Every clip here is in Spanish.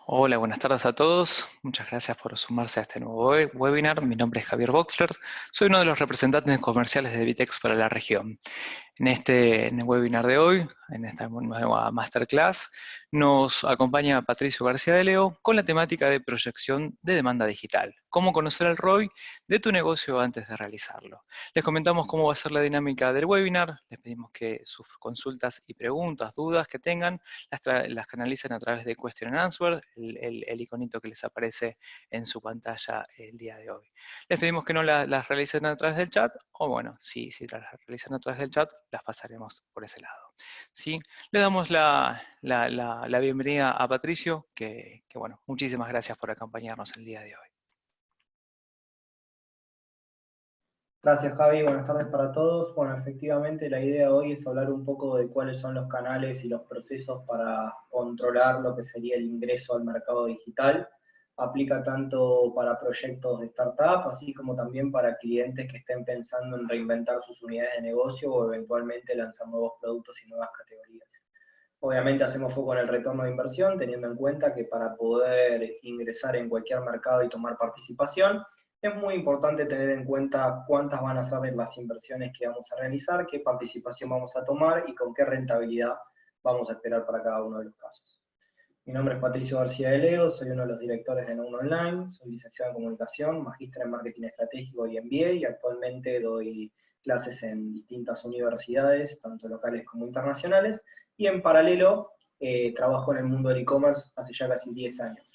Hola, buenas tardes a todos. Muchas gracias por sumarse a este nuevo webinar. Mi nombre es Javier Boxler. Soy uno de los representantes comerciales de Vitex para la región. En el webinar de hoy, en esta nueva masterclass, nos acompaña Patricio García de Leo con la temática de proyección de demanda digital. Cómo conocer el ROI de tu negocio antes de realizarlo. Les comentamos cómo va a ser la dinámica del webinar. Les pedimos que sus consultas y preguntas, dudas que tengan, las canalicen a través de Question and Answer, el iconito que les aparece en su pantalla el día de hoy. Les pedimos que no las realicen a través del chat, o bueno, si las realizan a través del chat, las pasaremos por ese lado. ¿Sí? Le damos la bienvenida a Patricio, que bueno, muchísimas gracias por acompañarnos el día de hoy. Gracias, Javi. Buenas tardes para todos. Bueno, efectivamente la idea hoy es hablar un poco de cuáles son los canales y los procesos para controlar lo que sería el ingreso al mercado digital. Aplica tanto para proyectos de startup, así como también para clientes que estén pensando en reinventar sus unidades de negocio o eventualmente lanzar nuevos productos y nuevas categorías. Obviamente hacemos foco en el retorno de inversión, teniendo en cuenta que para poder ingresar en cualquier mercado y tomar participación, es muy importante tener en cuenta cuántas van a ser las inversiones que vamos a realizar, qué participación vamos a tomar y con qué rentabilidad vamos a esperar para cada uno de los casos. Mi nombre es Patricio García de Leo, soy uno de los directores de Noun Online, soy licenciado en Comunicación, magíster en Marketing Estratégico y MBA, y actualmente doy clases en distintas universidades, tanto locales como internacionales, y en paralelo trabajo en el mundo del e-commerce hace ya casi 10 años.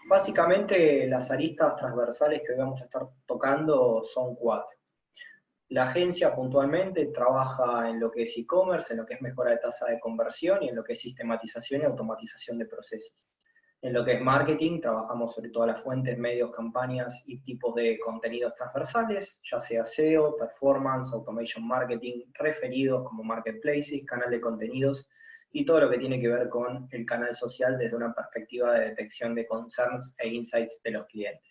Básicamente las aristas transversales que hoy vamos a estar tocando son 4. La agencia puntualmente trabaja en lo que es e-commerce, en lo que es mejora de tasa de conversión y en lo que es sistematización y automatización de procesos. En lo que es marketing, trabajamos sobre todas las fuentes, medios, campañas y tipos de contenidos transversales, ya sea SEO, performance, automation marketing, referidos como marketplaces, canal de contenidos y todo lo que tiene que ver con el canal social desde una perspectiva de detección de concerns e insights de los clientes.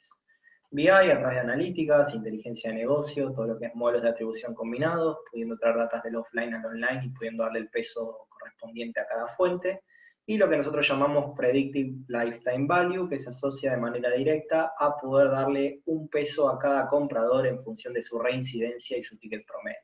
BI a través de analíticas, inteligencia de negocio, todo lo que es modelos de atribución combinados, pudiendo traer datos del offline al online y pudiendo darle el peso correspondiente a cada fuente, y lo que nosotros llamamos Predictive Lifetime Value, que se asocia de manera directa a poder darle un peso a cada comprador en función de su reincidencia y su ticket promedio.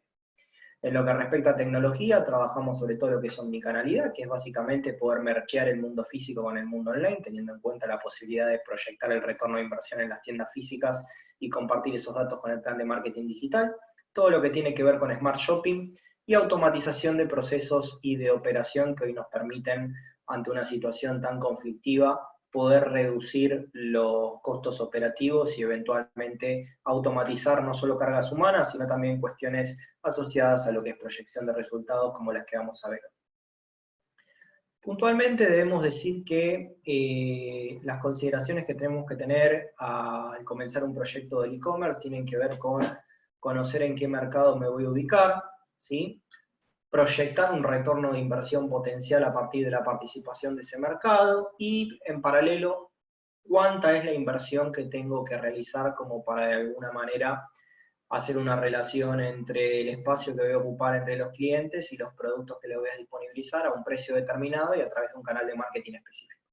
En lo que respecta a tecnología, trabajamos sobre todo lo que es omnicanalidad, que es básicamente poder mergear el mundo físico con el mundo online, teniendo en cuenta la posibilidad de proyectar el retorno de inversión en las tiendas físicas y compartir esos datos con el plan de marketing digital. Todo lo que tiene que ver con Smart Shopping y automatización de procesos y de operación que hoy nos permiten, ante una situación tan conflictiva, poder reducir los costos operativos y eventualmente automatizar no solo cargas humanas, sino también cuestiones asociadas a lo que es proyección de resultados como las que vamos a ver. Puntualmente debemos decir que las consideraciones que tenemos que tener al comenzar un proyecto del e-commerce tienen que ver con conocer en qué mercado me voy a ubicar, ¿sí? Proyectar un retorno de inversión potencial a partir de la participación de ese mercado y, en paralelo, cuánta es la inversión que tengo que realizar como para de alguna manera hacer una relación entre el espacio que voy a ocupar entre los clientes y los productos que le voy a disponibilizar a un precio determinado y a través de un canal de marketing específico.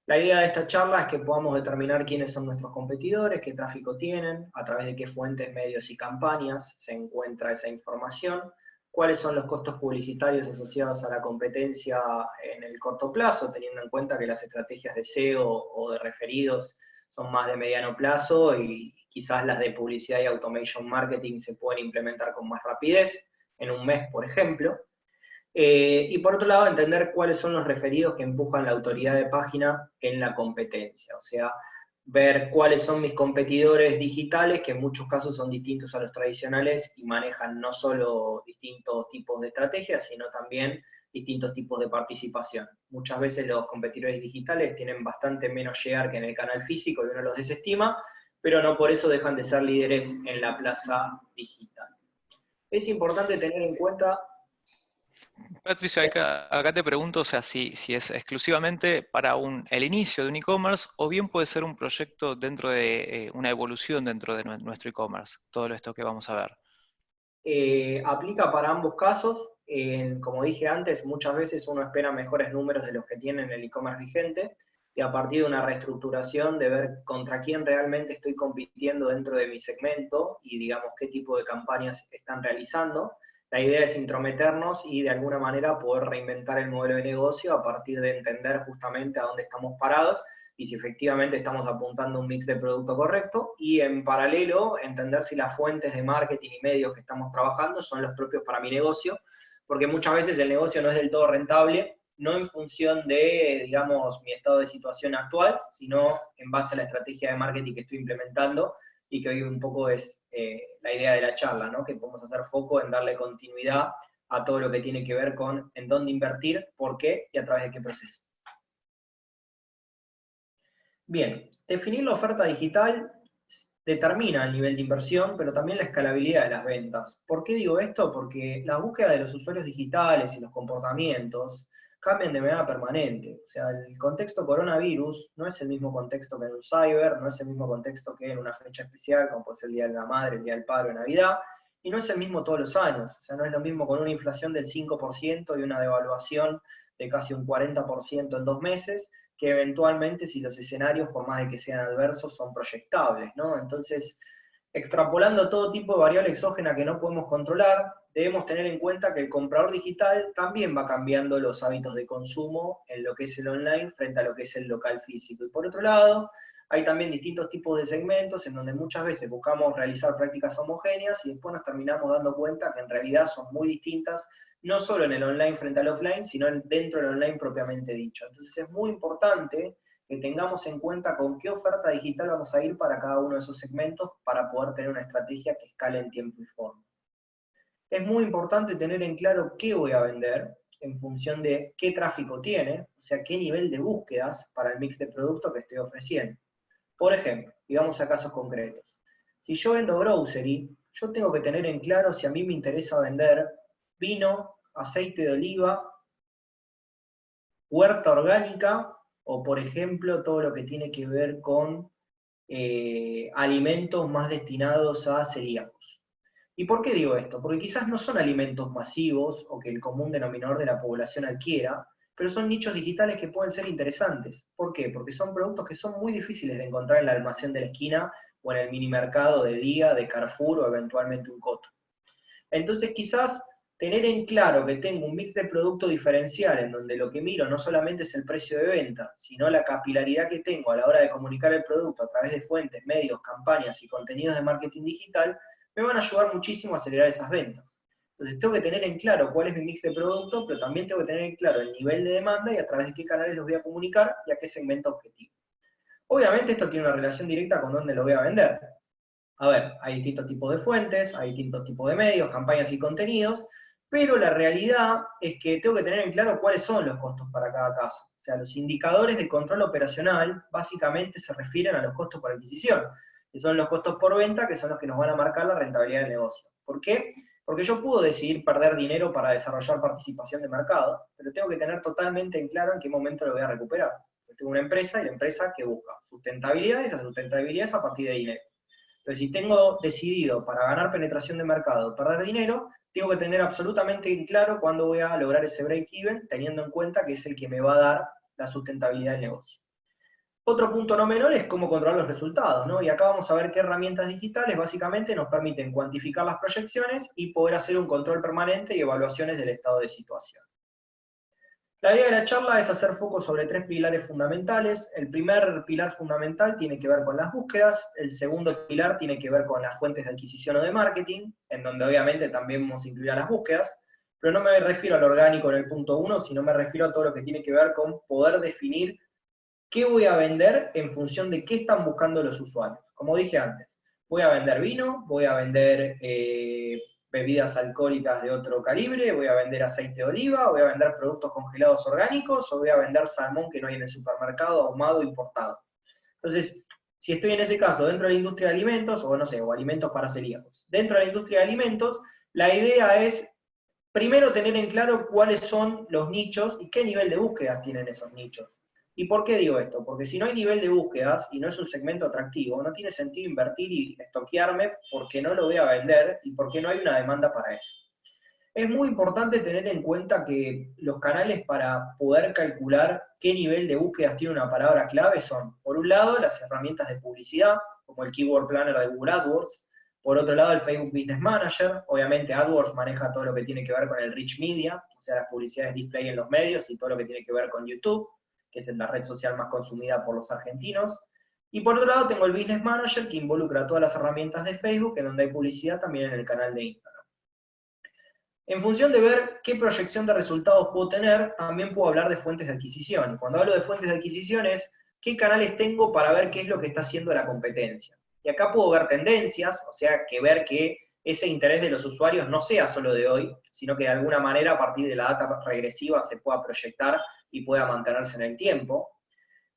La idea de esta charla es que podamos determinar quiénes son nuestros competidores, qué tráfico tienen, a través de qué fuentes, medios y campañas se encuentra esa información, cuáles son los costos publicitarios asociados a la competencia en el corto plazo, teniendo en cuenta que las estrategias de SEO o de referidos son más de mediano plazo y quizás las de publicidad y automation marketing se pueden implementar con más rapidez, en un mes, por ejemplo. Y por otro lado, entender cuáles son los referidos que empujan la autoridad de página en la competencia, o sea, ver cuáles son mis competidores digitales, que en muchos casos son distintos a los tradicionales y manejan no solo distintos tipos de estrategias, sino también distintos tipos de participación. Muchas veces los competidores digitales tienen bastante menos share que en el canal físico y uno los desestima, pero no por eso dejan de ser líderes en la plaza digital. Es importante tener en cuenta... Patricio, acá te pregunto, o sea, si es exclusivamente para el inicio de un e-commerce o bien puede ser un proyecto dentro de una evolución dentro de nuestro e-commerce, todo esto que vamos a ver. Aplica para ambos casos, como dije antes, muchas veces uno espera mejores números de los que tiene en el e-commerce vigente, y a partir de una reestructuración de ver contra quién realmente estoy compitiendo dentro de mi segmento y digamos qué tipo de campañas están realizando, la idea es intrometernos y de alguna manera poder reinventar el modelo de negocio a partir de entender justamente a dónde estamos parados y si efectivamente estamos apuntando a un mix de producto correcto, y en paralelo entender si las fuentes de marketing y medios que estamos trabajando son los propios para mi negocio, porque muchas veces el negocio no es del todo rentable, no en función de, digamos, mi estado de situación actual, sino en base a la estrategia de marketing que estoy implementando, y que hoy un poco es la idea de la charla, ¿no? Que podemos hacer foco en darle continuidad a todo lo que tiene que ver con en dónde invertir, por qué y a través de qué proceso. Bien, definir la oferta digital determina el nivel de inversión, pero también la escalabilidad de las ventas. ¿Por qué digo esto? Porque la búsqueda de los usuarios digitales y los comportamientos cambian de manera permanente. O sea, el contexto coronavirus no es el mismo contexto que en un cyber, no es el mismo contexto que en una fecha especial, como puede ser el Día de la Madre, el Día del Padre, Navidad, y no es el mismo todos los años. O sea, no es lo mismo con una inflación del 5% y una devaluación de casi un 40% en 2 meses, que eventualmente, si los escenarios, por más de que sean adversos, son proyectables, ¿no? Entonces, extrapolando todo tipo de variable exógena que no podemos controlar, debemos tener en cuenta que el comprador digital también va cambiando los hábitos de consumo en lo que es el online frente a lo que es el local físico. Y por otro lado, hay también distintos tipos de segmentos en donde muchas veces buscamos realizar prácticas homogéneas y después nos terminamos dando cuenta que en realidad son muy distintas, no solo en el online frente al offline, sino dentro del online propiamente dicho. Entonces es muy importante que tengamos en cuenta con qué oferta digital vamos a ir para cada uno de esos segmentos para poder tener una estrategia que escale en tiempo y forma. Es muy importante tener en claro qué voy a vender en función de qué tráfico tiene, o sea, qué nivel de búsquedas para el mix de productos que estoy ofreciendo. Por ejemplo, digamos a casos concretos. Si yo vendo grocery, yo tengo que tener en claro si a mí me interesa vender vino, aceite de oliva, huerta orgánica, o por ejemplo todo lo que tiene que ver con alimentos más destinados a celíacos. ¿Y por qué digo esto? Porque quizás no son alimentos masivos o que el común denominador de la población adquiera, pero son nichos digitales que pueden ser interesantes. ¿Por qué? Porque son productos que son muy difíciles de encontrar en el almacén de la esquina o en el mini mercado de día, de Carrefour o eventualmente un Coto. Entonces quizás tener en claro que tengo un mix de producto diferencial en donde lo que miro no solamente es el precio de venta, sino la capilaridad que tengo a la hora de comunicar el producto a través de fuentes, medios, campañas y contenidos de marketing digital, me van a ayudar muchísimo a acelerar esas ventas. Entonces tengo que tener en claro cuál es mi mix de producto, pero también tengo que tener en claro el nivel de demanda y a través de qué canales los voy a comunicar y a qué segmento objetivo. Obviamente esto tiene una relación directa con dónde lo voy a vender. A ver, hay distintos tipos de fuentes, hay distintos tipos de medios, campañas y contenidos, pero la realidad es que tengo que tener en claro cuáles son los costos para cada caso. O sea, los indicadores de control operacional básicamente se refieren a los costos por adquisición, que son los costos por venta, que son los que nos van a marcar la rentabilidad del negocio. ¿Por qué? Porque yo puedo decidir perder dinero para desarrollar participación de mercado, pero tengo que tener totalmente en claro en qué momento lo voy a recuperar. Yo tengo una empresa y la empresa que busca sustentabilidad, y esa sustentabilidad es a partir de dinero. Entonces, si tengo decidido para ganar penetración de mercado perder dinero, tengo que tener absolutamente en claro cuándo voy a lograr ese break-even, teniendo en cuenta que es el que me va a dar la sustentabilidad del negocio. Otro punto no menor es cómo controlar los resultados, ¿no? Y acá vamos a ver qué herramientas digitales básicamente nos permiten cuantificar las proyecciones y poder hacer un control permanente y evaluaciones del estado de situación. La idea de la charla es hacer foco sobre 3 pilares fundamentales. El primer pilar fundamental tiene que ver con las búsquedas, el segundo pilar tiene que ver con las fuentes de adquisición o de marketing, en donde obviamente también vamos a incluir a las búsquedas, pero no me refiero al orgánico en el punto 1, sino me refiero a todo lo que tiene que ver con poder definir qué voy a vender en función de qué están buscando los usuarios. Como dije antes, voy a vender vino, voy a vender bebidas alcohólicas de otro calibre, voy a vender aceite de oliva, voy a vender productos congelados orgánicos, o voy a vender salmón que no hay en el supermercado, ahumado, importado. Entonces, si estoy en ese caso dentro de la industria de alimentos, o no sé, o alimentos para celíacos, dentro de la industria de alimentos, la idea es primero tener en claro cuáles son los nichos y qué nivel de búsquedas tienen esos nichos. ¿Y por qué digo esto? Porque si no hay nivel de búsquedas y no es un segmento atractivo, no tiene sentido invertir y estoquearme porque no lo voy a vender y porque no hay una demanda para eso. Es muy importante tener en cuenta que los canales para poder calcular qué nivel de búsquedas tiene una palabra clave son, por un lado, las herramientas de publicidad, como el Keyword Planner de Google AdWords, por otro lado, el Facebook Business Manager, obviamente AdWords maneja todo lo que tiene que ver con el Rich Media, o sea, las publicidades display en los medios y todo lo que tiene que ver con YouTube, que es la red social más consumida por los argentinos. Y por otro lado tengo el Business Manager, que involucra todas las herramientas de Facebook, en donde hay publicidad también en el canal de Instagram. En función de ver qué proyección de resultados puedo tener, también puedo hablar de fuentes de adquisición. Y cuando hablo de fuentes de adquisición es qué canales tengo para ver qué es lo que está haciendo la competencia. Y acá puedo ver tendencias, o sea, que ver que ese interés de los usuarios no sea solo de hoy, sino que de alguna manera a partir de la data regresiva se pueda proyectar y pueda mantenerse en el tiempo.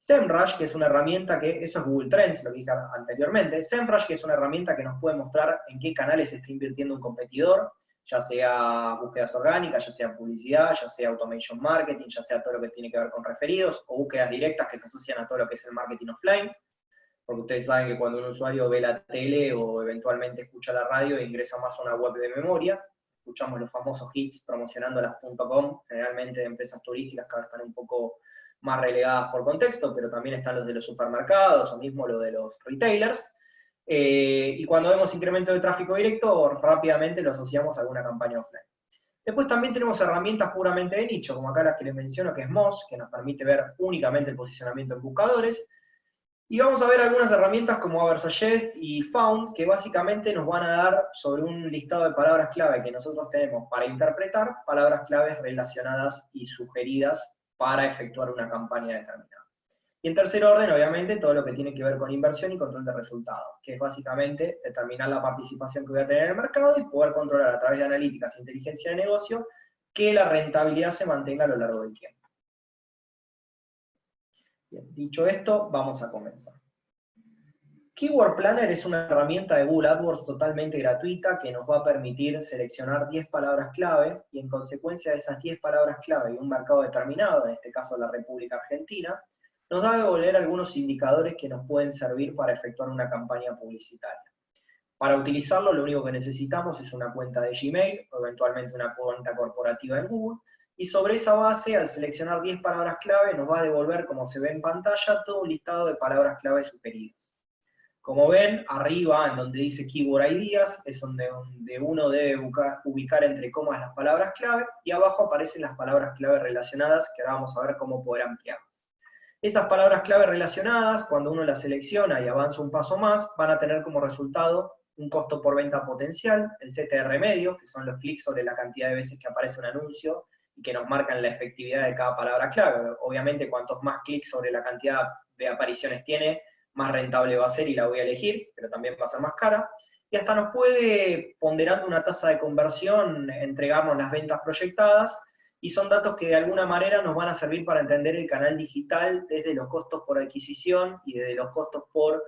SEMrush, que es una herramienta que, eso es Google Trends, lo que dije anteriormente, SEMrush, que es una herramienta que nos puede mostrar en qué canales está invirtiendo un competidor, ya sea búsquedas orgánicas, ya sea publicidad, ya sea automation marketing, ya sea todo lo que tiene que ver con referidos, o búsquedas directas que se asocian a todo lo que es el marketing offline, porque ustedes saben que cuando un usuario ve la tele o eventualmente escucha la radio e ingresa más a una web de memoria, escuchamos los famosos hits promocionando las .com, generalmente de empresas turísticas que ahora están un poco más relegadas por contexto, pero también están los de los supermercados o mismo lo de los retailers. Y cuando vemos incremento de tráfico directo, rápidamente lo asociamos a alguna campaña offline. Después también tenemos herramientas puramente de nicho, como acá las que les menciono, que es Moz, que nos permite ver únicamente el posicionamiento en buscadores. Y vamos a ver algunas herramientas como Aversuggest y Found, que básicamente nos van a dar sobre un listado de palabras clave que nosotros tenemos para interpretar palabras claves relacionadas y sugeridas para efectuar una campaña determinada. Y en tercer orden, obviamente, todo lo que tiene que ver con inversión y control de resultados, que es básicamente determinar la participación que voy a tener en el mercado y poder controlar a través de analíticas e inteligencia de negocio que la rentabilidad se mantenga a lo largo del tiempo. Bien, dicho esto, vamos a comenzar. Keyword Planner es una herramienta de Google AdWords totalmente gratuita que nos va a permitir seleccionar 10 palabras clave y en consecuencia de esas 10 palabras clave y un mercado determinado, en este caso la República Argentina, nos da a devolver algunos indicadores que nos pueden servir para efectuar una campaña publicitaria. Para utilizarlo, lo único que necesitamos es una cuenta de Gmail o eventualmente una cuenta corporativa en Google, y sobre esa base, al seleccionar 10 palabras clave, nos va a devolver, como se ve en pantalla, todo un listado de palabras clave sugeridas. Como ven, arriba, en donde dice Keyword Ideas, es donde uno debe ubicar entre comas las palabras clave, y abajo aparecen las palabras clave relacionadas, que ahora vamos a ver cómo poder ampliar. Esas palabras clave relacionadas, cuando uno las selecciona y avanza un paso más, van a tener como resultado un costo por venta potencial, el CTR medio, que son los clics sobre la cantidad de veces que aparece un anuncio y que nos marcan la efectividad de cada palabra clave. Obviamente, cuantos más clics sobre la cantidad de apariciones tiene, más rentable va a ser y la voy a elegir, pero también va a ser más cara. Y hasta nos puede, ponderando una tasa de conversión, entregarnos las ventas proyectadas, y son datos que de alguna manera nos van a servir para entender el canal digital desde los costos por adquisición y desde los costos por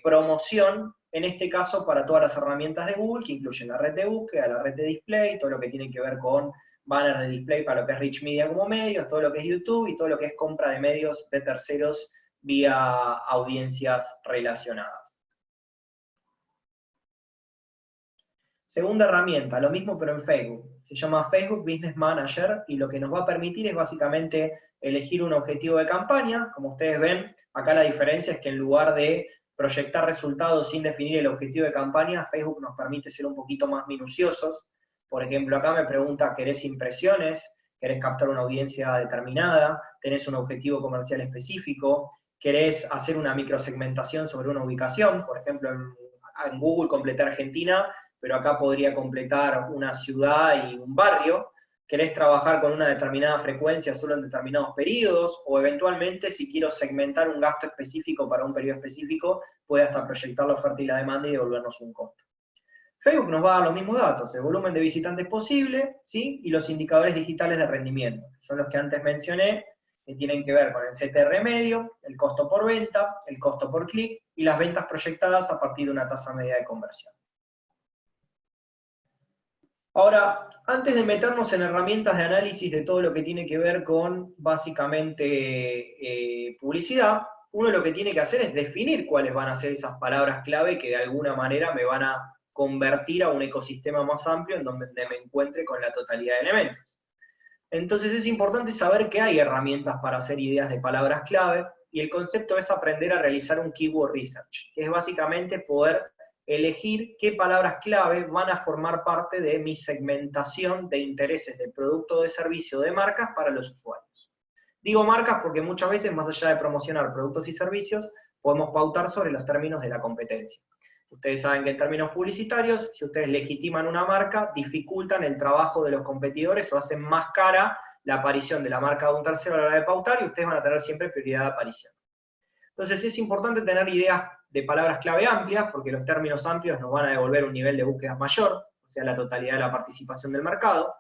promoción, en este caso para todas las herramientas de Google, que incluyen la red de búsqueda, la red de display, todo lo que tiene que ver con banners de display para lo que es Rich Media como medios, todo lo que es YouTube y todo lo que es compra de medios de terceros vía audiencias relacionadas. Segunda herramienta, lo mismo pero en Facebook. Se llama Facebook Business Manager y lo que nos va a permitir es básicamente elegir un objetivo de campaña. Como ustedes ven, acá la diferencia es que en lugar de proyectar resultados sin definir el objetivo de campaña, Facebook nos permite ser un poquito más minuciosos. Por ejemplo, acá me pregunta, ¿querés impresiones? ¿Querés captar una audiencia determinada? ¿Tenés un objetivo comercial específico? ¿Querés hacer una microsegmentación sobre una ubicación? Por ejemplo, en Google completé Argentina, pero acá podría completar una ciudad y un barrio. ¿Querés trabajar con una determinada frecuencia solo en determinados periodos? O eventualmente, si quiero segmentar un gasto específico para un periodo específico, puede hasta proyectar la oferta y la demanda y devolvernos un costo. Facebook nos va a dar los mismos datos, el volumen de visitantes posible, ¿sí? Y los indicadores digitales de rendimiento. Son los que antes mencioné, que tienen que ver con el CTR medio, el costo por venta, el costo por clic y las ventas proyectadas a partir de una tasa media de conversión. Ahora, antes de meternos en herramientas de análisis de todo lo que tiene que ver con, básicamente, publicidad, uno lo que tiene que hacer es definir cuáles van a ser esas palabras clave que de alguna manera me van a convertir a un ecosistema más amplio en donde me encuentre con la totalidad de elementos. Entonces es importante saber que hay herramientas para hacer ideas de palabras clave, y el concepto es aprender a realizar un keyword research, que es básicamente poder elegir qué palabras clave van a formar parte de mi segmentación de intereses de producto o de servicio de marcas para los usuarios. Digo marcas porque muchas veces, más allá de promocionar productos y servicios, podemos pautar sobre los términos de la competencia. Ustedes saben que en términos publicitarios, si ustedes legitiman una marca, dificultan el trabajo de los competidores o hacen más cara la aparición de la marca de un tercero a la hora de pautar, y ustedes van a tener siempre prioridad de aparición. Entonces es importante tener ideas de palabras clave amplias, porque los términos amplios nos van a devolver un nivel de búsqueda mayor, o sea, la totalidad de la participación del mercado.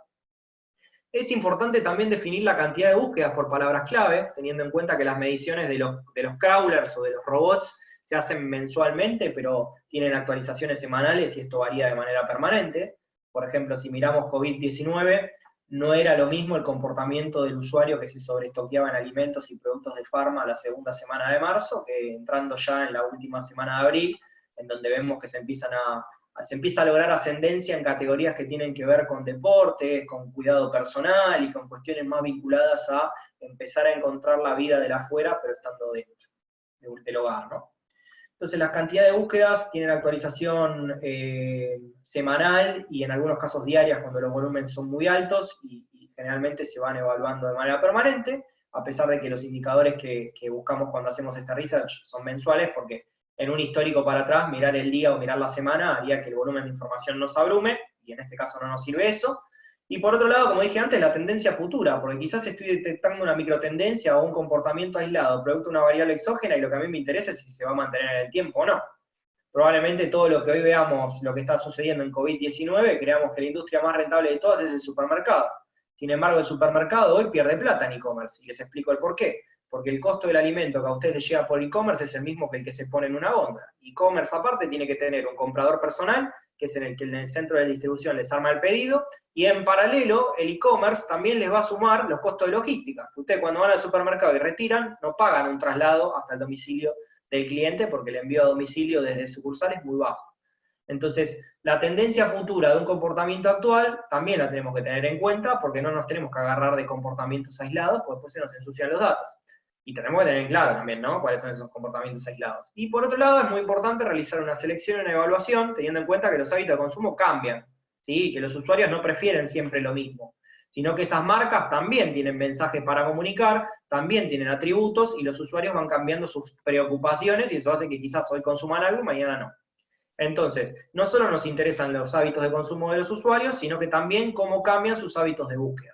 Es importante también definir la cantidad de búsquedas por palabras clave, teniendo en cuenta que las mediciones de los crawlers o de los robots se hacen mensualmente, pero tienen actualizaciones semanales y esto varía de manera permanente. Por ejemplo, si miramos COVID-19, no era lo mismo el comportamiento del usuario que se sobreestoqueaba en alimentos y productos de farma la segunda semana de marzo, que entrando ya en la última semana de abril, en donde vemos que se empieza a lograr ascendencia en categorías que tienen que ver con deportes, con cuidado personal y con cuestiones más vinculadas a empezar a encontrar la vida de afuera, pero estando dentro del hogar, ¿no? Entonces la cantidad de búsquedas tienen actualización semanal y en algunos casos diarias cuando los volúmenes son muy altos, y generalmente se van evaluando de manera permanente, a pesar de que los indicadores que buscamos cuando hacemos esta research son mensuales, porque en un histórico para atrás, mirar el día o mirar la semana haría que el volumen de información nos abrume, y en este caso no nos sirve eso. Y por otro lado, como dije antes, la tendencia futura, porque quizás estoy detectando una microtendencia o un comportamiento aislado, producto de una variable exógena, y lo que a mí me interesa es si se va a mantener en el tiempo o no. Probablemente todo lo que hoy veamos, lo que está sucediendo en COVID-19, creamos que la industria más rentable de todas es el supermercado. Sin embargo, el supermercado hoy pierde plata en e-commerce, y les explico el por qué. Porque el costo del alimento que a ustedes les llega por e-commerce es el mismo que el que se pone en una góndola. E-commerce aparte tiene que tener un comprador personal, que es en el que en el centro de distribución les arma el pedido, y en paralelo el e-commerce también les va a sumar los costos de logística. Ustedes cuando van al supermercado y retiran, no pagan un traslado hasta el domicilio del cliente, porque el envío a domicilio desde sucursal es muy bajo. Entonces, la tendencia futura de un comportamiento actual también la tenemos que tener en cuenta, porque no nos tenemos que agarrar de comportamientos aislados, porque después se nos ensucian los datos. Y tenemos que tener claro también, ¿no?, cuáles son esos comportamientos aislados. Y por otro lado, es muy importante realizar una selección y una evaluación, teniendo en cuenta que los hábitos de consumo cambian, ¿sí?, que los usuarios no prefieren siempre lo mismo, sino que esas marcas también tienen mensajes para comunicar, también tienen atributos, y los usuarios van cambiando sus preocupaciones, y eso hace que quizás hoy consuman algo y mañana no. Entonces, no solo nos interesan los hábitos de consumo de los usuarios, sino que también cómo cambian sus hábitos de búsqueda.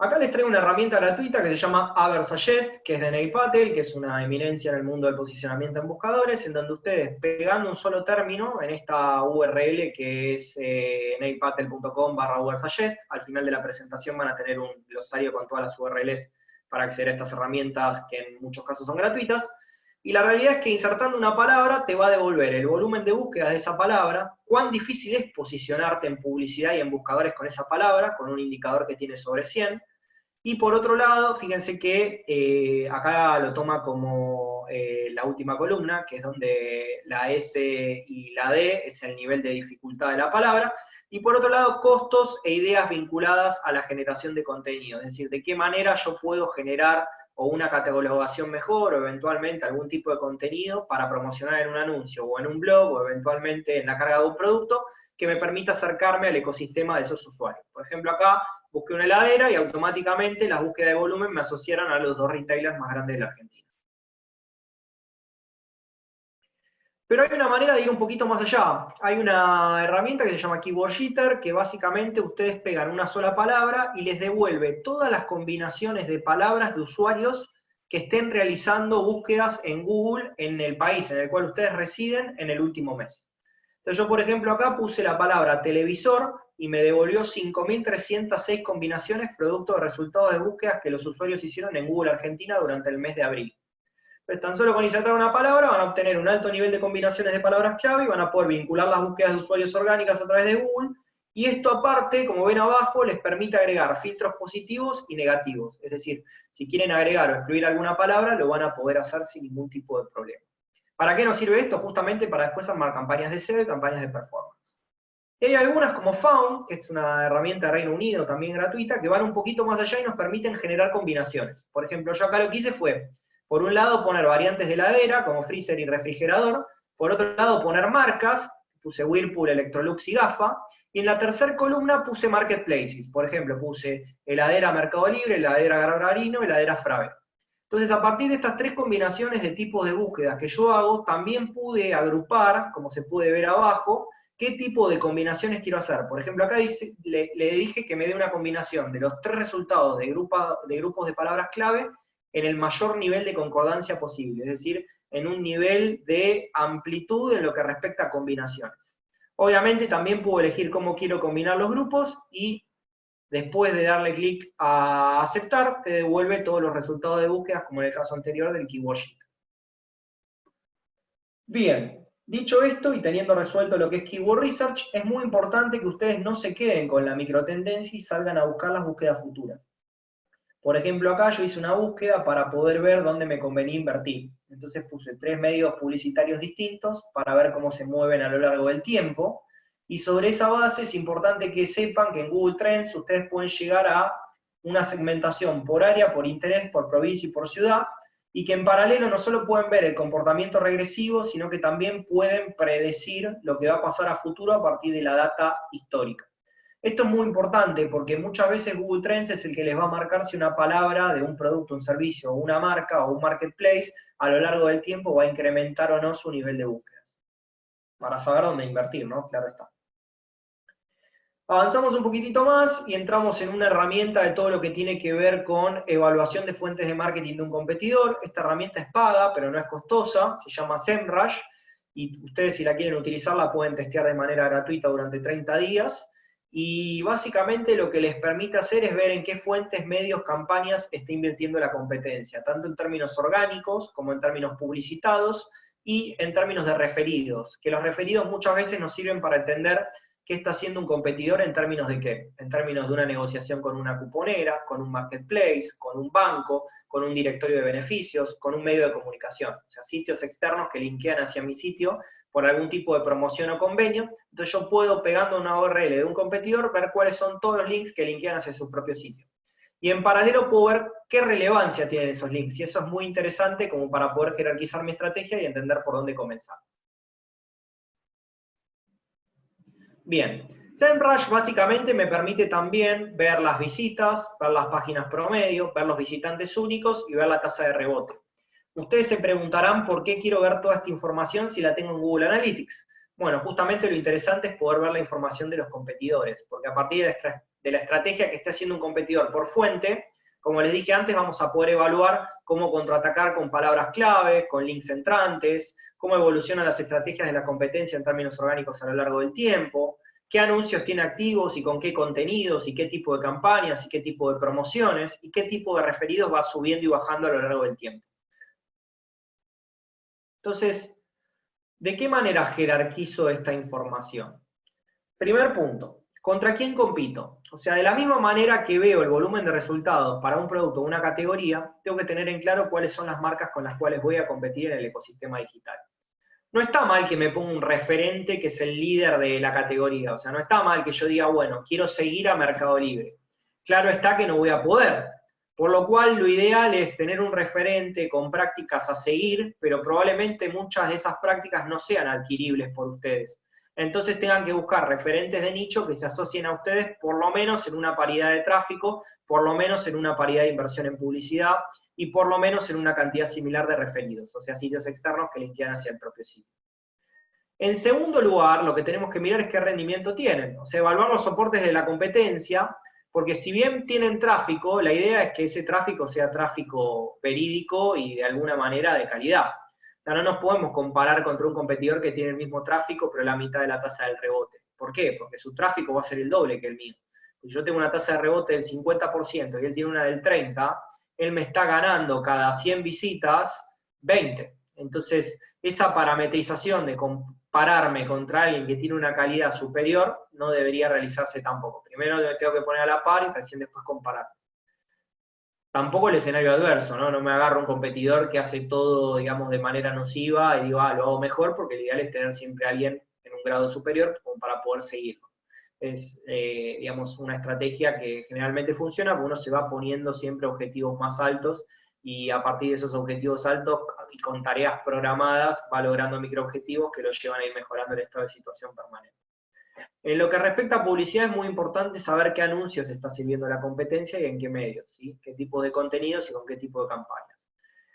Acá les traigo una herramienta gratuita que se llama Aversuggest, que es de Neil Patel, que es una eminencia en el mundo del posicionamiento en buscadores, en donde ustedes, pegando un solo término en esta URL que es neilpatel.com/Aversuggest, al final de la presentación van a tener un glosario con todas las URLs para acceder a estas herramientas que en muchos casos son gratuitas. Y la realidad es que insertando una palabra te va a devolver el volumen de búsqueda de esa palabra, cuán difícil es posicionarte en publicidad y en buscadores con esa palabra, con un indicador que tiene sobre 100, y por otro lado, fíjense que acá lo toma como la última columna, que es donde la S y la D es el nivel de dificultad de la palabra, y por otro lado, costos e ideas vinculadas a la generación de contenido, es decir, de qué manera yo puedo generar o una catalogación mejor, o eventualmente algún tipo de contenido para promocionar en un anuncio, o en un blog, o eventualmente en la carga de un producto, que me permita acercarme al ecosistema de esos usuarios. Por ejemplo, acá busqué una heladera y automáticamente las búsquedas de volumen me asociaron a los 2 retailers más grandes de la Argentina. Pero hay una manera de ir un poquito más allá. Hay una herramienta que se llama Keyword Jitter, que básicamente ustedes pegan una sola palabra y les devuelve todas las combinaciones de palabras de usuarios que estén realizando búsquedas en Google en el país en el cual ustedes residen en el último mes. Entonces yo, por ejemplo, acá puse la palabra televisor y me devolvió 5.306 combinaciones producto de resultados de búsquedas que los usuarios hicieron en Google Argentina durante el mes de abril. Entonces, tan solo con insertar una palabra van a obtener un alto nivel de combinaciones de palabras clave y van a poder vincular las búsquedas de usuarios orgánicas a través de Google, y esto aparte, como ven abajo, les permite agregar filtros positivos y negativos. Es decir, si quieren agregar o excluir alguna palabra, lo van a poder hacer sin ningún tipo de problema. ¿Para qué nos sirve esto? Justamente para después armar campañas de SEO y campañas de performance. Y hay algunas como Found, que es una herramienta de Reino Unido también gratuita, que van un poquito más allá y nos permiten generar combinaciones. Por ejemplo, yo acá lo que hice fue, por un lado, poner variantes de heladera, como freezer y refrigerador, por otro lado, poner marcas, puse Whirlpool, Electrolux y GAFA, y en la tercera columna puse marketplaces. Por ejemplo, puse heladera Mercado Libre, heladera Garbarino, heladera Frave. Entonces, a partir de estas tres combinaciones de tipos de búsquedas que yo hago, también pude agrupar, como se puede ver abajo, qué tipo de combinaciones quiero hacer. Por ejemplo, acá le dije que me dé una combinación de los tres resultados de grupos de palabras clave en el mayor nivel de concordancia posible, es decir, en un nivel de amplitud en lo que respecta a combinaciones. Obviamente también puedo elegir cómo quiero combinar los grupos y después de darle clic a aceptar, te devuelve todos los resultados de búsqueda, como en el caso anterior del Keyword Sheet. Bien, dicho esto y teniendo resuelto lo que es Keyword Research, es muy importante que ustedes no se queden con la microtendencia y salgan a buscar las búsquedas futuras. Por ejemplo, acá yo hice una búsqueda para poder ver dónde me convenía invertir. Entonces puse 3 medios publicitarios distintos para ver cómo se mueven a lo largo del tiempo. Y sobre esa base es importante que sepan que en Google Trends ustedes pueden llegar a una segmentación por área, por interés, por provincia y por ciudad, y que en paralelo no solo pueden ver el comportamiento regresivo, sino que también pueden predecir lo que va a pasar a futuro a partir de la data histórica. Esto es muy importante porque muchas veces Google Trends es el que les va a marcar si una palabra de un producto, un servicio, una marca o un marketplace a lo largo del tiempo va a incrementar o no su nivel de búsqueda. Para saber dónde invertir, ¿no? Claro está. Avanzamos un poquitito más y entramos en una herramienta de todo lo que tiene que ver con evaluación de fuentes de marketing de un competidor. Esta herramienta es paga, pero no es costosa, se llama SEMrush, y ustedes si la quieren utilizar la pueden testear de manera gratuita durante 30 días. Y básicamente lo que les permite hacer es ver en qué fuentes, medios, campañas está invirtiendo la competencia, tanto en términos orgánicos como en términos publicitados y en términos de referidos, que los referidos muchas veces nos sirven para entender qué está haciendo un competidor en términos de qué, en términos de una negociación con una cuponera, con un marketplace, con un banco, con un directorio de beneficios, con un medio de comunicación, o sea, sitios externos que linkean hacia mi sitio por algún tipo de promoción o convenio. Entonces yo puedo, pegando una URL de un competidor, ver cuáles son todos los links que linkean hacia su propio sitio. Y en paralelo puedo ver qué relevancia tienen esos links, y eso es muy interesante como para poder jerarquizar mi estrategia y entender por dónde comenzar. Bien, SEMrush básicamente me permite también ver las visitas, ver las páginas promedio, ver los visitantes únicos y ver la tasa de rebote. Ustedes se preguntarán por qué quiero ver toda esta información si la tengo en Google Analytics. Bueno, justamente lo interesante es poder ver la información de los competidores, porque a partir de la estrategia que esté haciendo un competidor por fuente, como les dije antes, vamos a poder evaluar cómo contraatacar con palabras clave, con links entrantes, cómo evolucionan las estrategias de la competencia en términos orgánicos a lo largo del tiempo, qué anuncios tiene activos y con qué contenidos, y qué tipo de campañas, y qué tipo de promociones, y qué tipo de referidos va subiendo y bajando a lo largo del tiempo. Entonces, ¿de qué manera jerarquizo esta información? Primer punto, ¿contra quién compito? O sea, de la misma manera que veo el volumen de resultados para un producto o una categoría, tengo que tener en claro cuáles son las marcas con las cuales voy a competir en el ecosistema digital. No está mal que me ponga un referente que es el líder de la categoría, o sea, no está mal que yo diga, bueno, quiero seguir a Mercado Libre. Claro está que no voy a poder, por lo cual lo ideal es tener un referente con prácticas a seguir, pero probablemente muchas de esas prácticas no sean adquiribles por ustedes. Entonces tengan que buscar referentes de nicho que se asocien a ustedes por lo menos en una paridad de tráfico, por lo menos en una paridad de inversión en publicidad, y por lo menos en una cantidad similar de referidos, o sea, sitios externos que linkean hacia el propio sitio. En segundo lugar, lo que tenemos que mirar es qué rendimiento tienen, o sea, evaluar los soportes de la competencia, porque si bien tienen tráfico, la idea es que ese tráfico sea tráfico verídico y de alguna manera de calidad. O sea, no nos podemos comparar contra un competidor que tiene el mismo tráfico, pero la mitad de la tasa del rebote. ¿Por qué? Porque su tráfico va a ser el doble que el mío. Si yo tengo una tasa de rebote del 50% y él tiene una del 30%, él me está ganando cada 100 visitas 20. Entonces, esa parametrización de compararme contra alguien que tiene una calidad superior no debería realizarse tampoco. Primero me tengo que poner a la par y recién después comparar. tampoco el escenario adverso, ¿no? No me agarro un competidor que hace todo, digamos, de manera nociva y digo, lo hago mejor, porque el ideal es tener siempre a alguien en un grado superior como para poder seguirlo. Es, digamos, una estrategia que generalmente funciona, porque uno se va poniendo siempre objetivos más altos y a partir de esos objetivos altos y con tareas programadas va logrando microobjetivos que lo llevan a ir mejorando el estado de situación permanente. En lo que respecta a publicidad es muy importante saber qué anuncios está sirviendo la competencia y en qué medios, ¿sí? Qué tipo de contenidos y con qué tipo de campañas.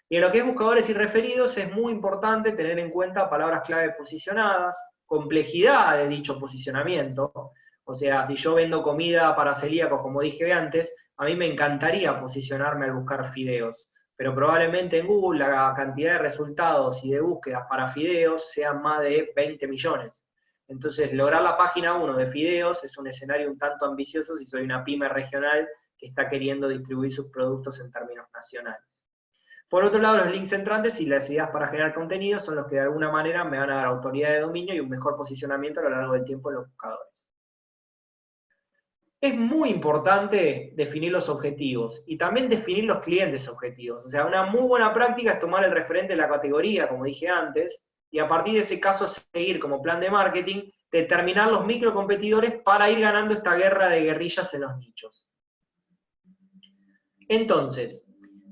Y en lo que es buscadores y referidos es muy importante tener en cuenta palabras clave posicionadas, complejidad de dicho posicionamiento. O sea, si yo vendo comida para celíacos, como dije antes, a mí me encantaría posicionarme al buscar fideos, pero probablemente en Google la cantidad de resultados y de búsquedas para fideos sean más de 20 millones. Entonces, lograr la página 1 de fideos es un escenario un tanto ambicioso si soy una pyme regional que está queriendo distribuir sus productos en términos nacionales. Por otro lado, los links entrantes y las ideas para generar contenido son los que de alguna manera me van a dar autoridad de dominio y un mejor posicionamiento a lo largo del tiempo en los buscadores. Es muy importante definir los objetivos y también definir los clientes objetivos. O sea, una muy buena práctica es tomar el referente de la categoría, como dije antes, y a partir de ese caso seguir como plan de marketing, determinar los microcompetidores para ir ganando esta guerra de guerrillas en los nichos. Entonces,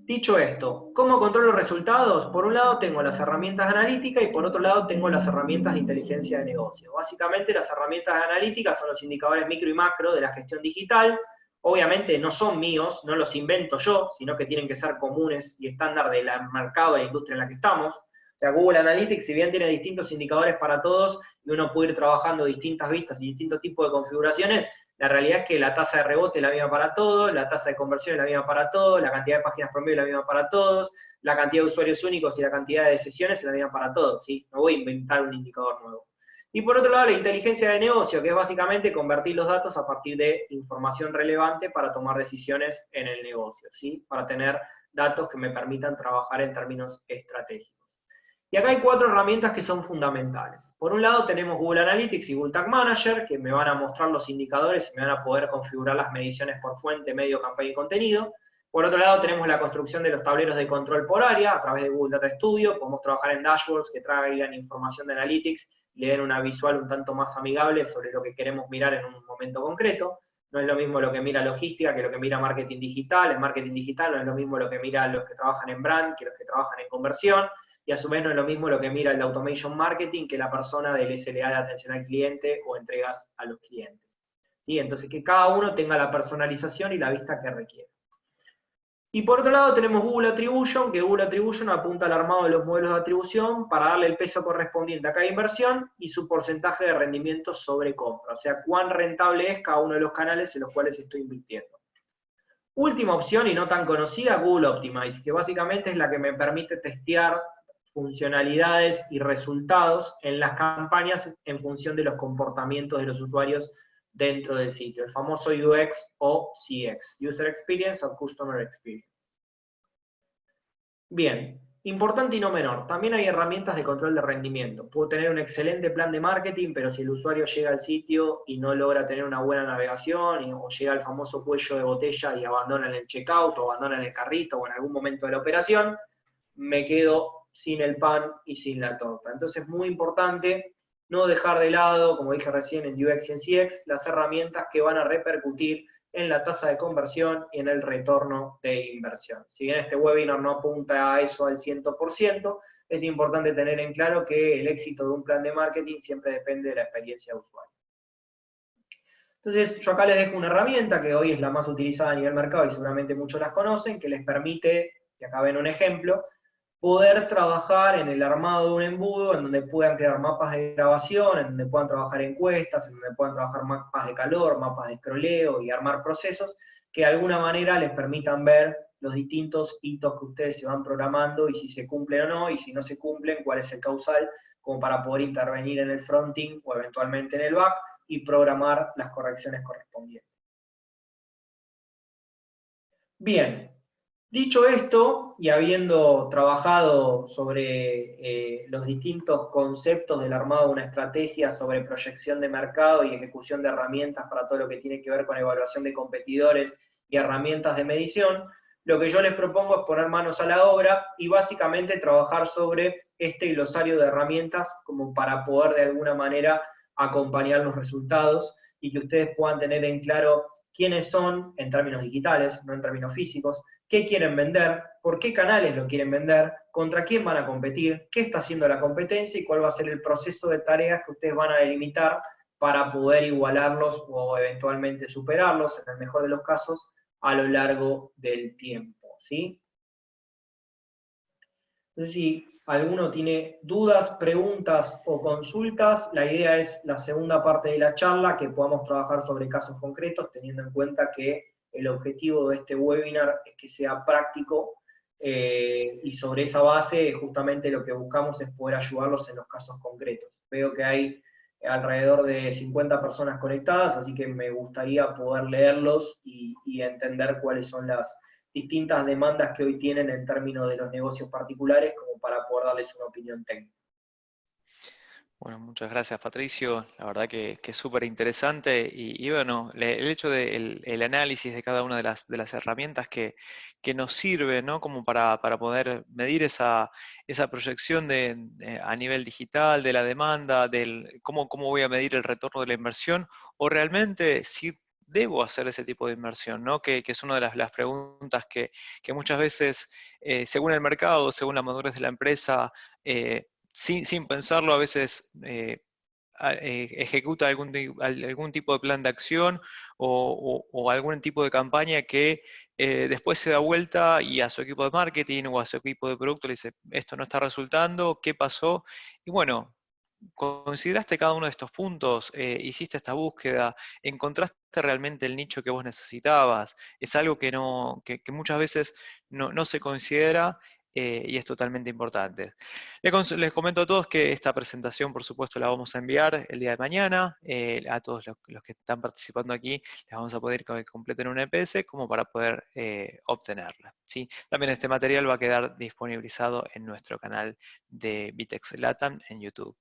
dicho esto, ¿cómo controlo resultados? Por un lado tengo las herramientas analíticas y por otro lado tengo las herramientas de inteligencia de negocio. Básicamente las herramientas analíticas son los indicadores micro y macro de la gestión digital. Obviamente no son míos, no los invento yo, sino que tienen que ser comunes y estándar del mercado, de la industria en la que estamos. O sea, Google Analytics, si bien tiene distintos indicadores para todos y uno puede ir trabajando distintas vistas y distintos tipos de configuraciones, la realidad es que la tasa de rebote es la misma para todos, la tasa de conversión es la misma para todos, la cantidad de páginas promedio es la misma para todos, la cantidad de usuarios únicos y la cantidad de sesiones es la misma para todos, ¿sí? No voy a inventar un indicador nuevo. Y por otro lado, la inteligencia de negocio, que es básicamente convertir los datos a partir de información relevante para tomar decisiones en el negocio, ¿sí? Para tener datos que me permitan trabajar en términos estratégicos. Y acá hay 4 herramientas que son fundamentales. Por un lado tenemos Google Analytics y Google Tag Manager, que me van a mostrar los indicadores y me van a poder configurar las mediciones por fuente, medio, campaña y contenido. Por otro lado tenemos la construcción de los tableros de control por área a través de Google Data Studio. Podemos trabajar en dashboards que traigan información de Analytics y le den una visual un tanto más amigable sobre lo que queremos mirar en un momento concreto. No es lo mismo lo que mira logística que lo que mira marketing digital. En marketing digital no es lo mismo lo que mira los que trabajan en brand que los que trabajan en conversión. Y a su vez no es lo mismo lo que mira el de Automation Marketing que la persona del SLA de atención al cliente o entregas a los clientes. ¿Sí? Entonces que cada uno tenga la personalización y la vista que requiere. Y por otro lado tenemos Google Attribution, que Google Attribution apunta al armado de los modelos de atribución para darle el peso correspondiente a cada inversión y su porcentaje de rendimiento sobre compra. O sea, cuán rentable es cada uno de los canales en los cuales estoy invirtiendo. Última opción y no tan conocida, Google Optimize, que básicamente es la que me permite testear funcionalidades y resultados en las campañas en función de los comportamientos de los usuarios dentro del sitio, el famoso UX o CX, User Experience o Customer Experience. Bien, importante y no menor, también hay herramientas de control de rendimiento. Puedo tener un excelente plan de marketing, pero si el usuario llega al sitio y no logra tener una buena navegación, o llega al famoso cuello de botella y abandona en el checkout, o abandona en el carrito, o en algún momento de la operación, me quedo sin el pan y sin la torta. Entonces es muy importante no dejar de lado, como dije recién en UX y en CX, las herramientas que van a repercutir en la tasa de conversión y en el retorno de inversión. Si bien este webinar no apunta a eso al 100%, es importante tener en claro que el éxito de un plan de marketing siempre depende de la experiencia de usuario. Entonces, yo acá les dejo una herramienta que hoy es la más utilizada a nivel mercado y seguramente muchos las conocen, que les permite, y acá ven un ejemplo, poder trabajar en el armado de un embudo, en donde puedan crear mapas de grabación, en donde puedan trabajar encuestas, en donde puedan trabajar mapas de calor, mapas de scrolleo y armar procesos que de alguna manera les permitan ver los distintos hitos que ustedes se van programando y si se cumplen o no, y si no se cumplen, cuál es el causal, como para poder intervenir en el fronting o eventualmente en el back y programar las correcciones correspondientes. Bien. Dicho esto, y habiendo trabajado sobre los distintos conceptos del armado de una estrategia sobre proyección de mercado y ejecución de herramientas para todo lo que tiene que ver con evaluación de competidores y herramientas de medición, Lo que yo les propongo es poner manos a la obra y básicamente trabajar sobre este glosario de herramientas como para poder de alguna manera acompañar los resultados y que ustedes puedan tener en claro quiénes son en términos digitales, no en términos físicos, qué quieren vender, por qué canales lo quieren vender, contra quién van a competir, qué está haciendo la competencia y cuál va a ser el proceso de tareas que ustedes van a delimitar para poder igualarlos o eventualmente superarlos, en el mejor de los casos, a lo largo del tiempo, ¿sí? No sé si alguno tiene dudas, preguntas o consultas. La idea es la segunda parte de la charla, que podamos trabajar sobre casos concretos, teniendo en cuenta que el objetivo de este webinar es que sea práctico y sobre esa base justamente lo que buscamos es poder ayudarlos en los casos concretos. Veo que hay alrededor de 50 personas conectadas, así que me gustaría poder leerlos y entender cuáles son las distintas demandas que hoy tienen en términos de los negocios particulares, como para poder darles una opinión técnica. Bueno, muchas gracias, Patricio. La verdad que es súper interesante y bueno, el hecho del el análisis de cada una de las herramientas que nos sirve, ¿no? Como para poder medir esa proyección a nivel digital, de la demanda, cómo voy a medir el retorno de la inversión, o realmente si debo hacer ese tipo de inversión, ¿no? Que es una de las preguntas que muchas veces, según el mercado, según la madurez de la empresa, sin pensarlo, a veces ejecuta algún tipo de plan de acción o algún tipo de campaña que después se da vuelta y a su equipo de marketing o a su equipo de producto le dice, esto no está resultando, ¿qué pasó? Y bueno, consideraste cada uno de estos puntos, hiciste esta búsqueda, encontraste realmente el nicho que vos necesitabas, es algo que muchas veces no se considera y es totalmente importante. Les comento a todos que esta presentación, por supuesto, la vamos a enviar el día de mañana. A todos los que están participando aquí, les vamos a pedir que completen un EPS como para poder obtenerla, ¿sí? También este material va a quedar disponibilizado en nuestro canal de Vitex Latam en YouTube.